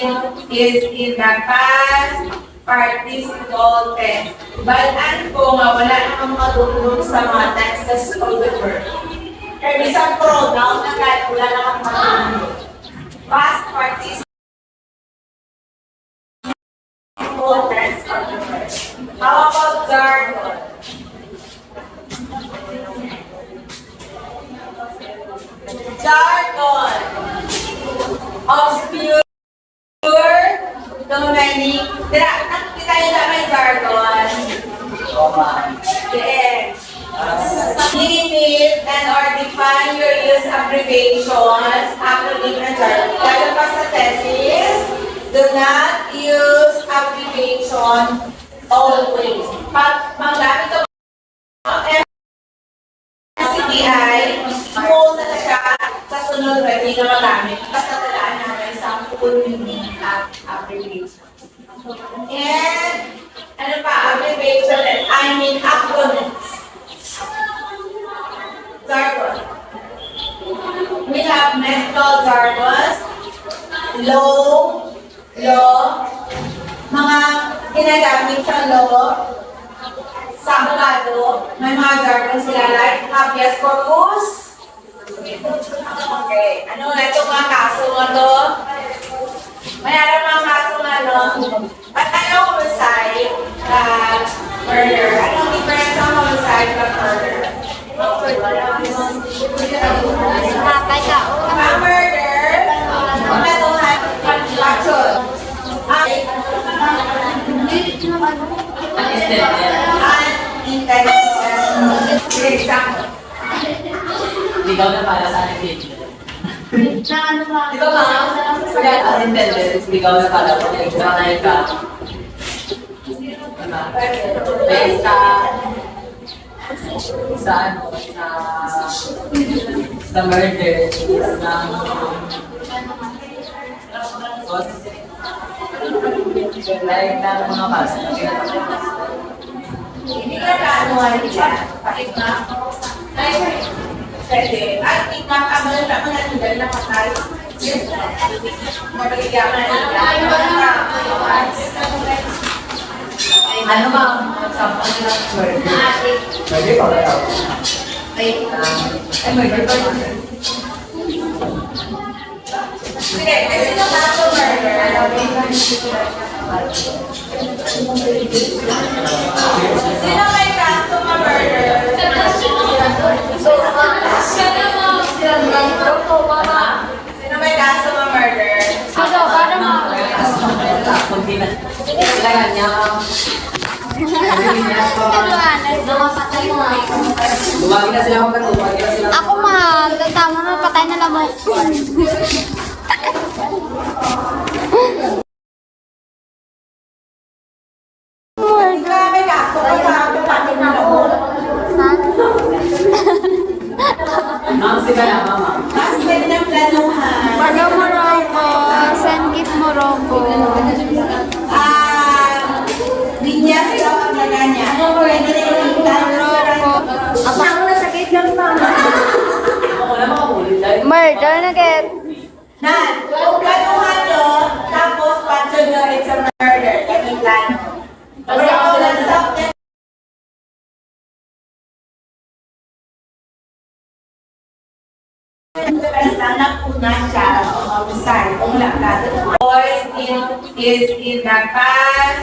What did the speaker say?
in the past participle. Balaan ko nga wala namang matulog sa mga texts of the verb. Kaya isang pronoun na kahit wala namang matulog. Past participle tense of the verb. How about jargon? Jargon. Obscure. Too many. Nakikita nyo na may jargon. Yes. Limit and or define your use abbreviations. Acronym and jargon. Lalo pa sa thesis, do not use abbreviation always. Pag maggamit ka CPI, po na siya sa sunod pwede na magamit. Basta talaan namin sa full meaning at abbreviation. And, ano pa, abbreviation, I mean acronyms. Jargon. We have medical jargons, law, mga ginagamit sa law, sa abogado, may mga jargon sila like habeas corpus. Okay, ano na itong mga kaso nga to? Mayroon mga kaso nga no? At ano homicide at murder? Anong difference ng homicide at murder? Ang murder, pagkatuhan, pagkatsun. Example. Ligaw na para sa ating video. Di ba mga? Kaya unintelligence, ligaw na para sa ating kanay ka. Dahil sa ano, sa murder, like na mga kaso. Hindi ka kaanuhan nila. Pakitma. Pwede. At ikma ka mo na mga nila na patay. Mabagyan na nila. Ano ba ang sample nila ng murder? Pwede pa ba yun? Ay, murder pa yun. Sige, kasi nung kaso murder, sino may kaso ma-murder? Sino may kaso ma-murder? Kunti na. Kailangan niya Lumagi na sila mga lumagi na sila. Ako mahal, tama na patay na lamok. May kaso ka sa kapatid na loob. Ma'am, sila na, mama. Mas pwede ng planuhan. Baga Morocco, Sengit Morocco. Binyas ka ang naganya. Pwede rin yung Morocco. Ako na sakit lang pa. Ako na makamulit dahil. Murder na get. Nan, kung planuhan nyo, tapos pansyon nyo rin sa murder. Ganun plano. Kasi ako lang sa sana una siya, kung lang ka. Boys is in the past.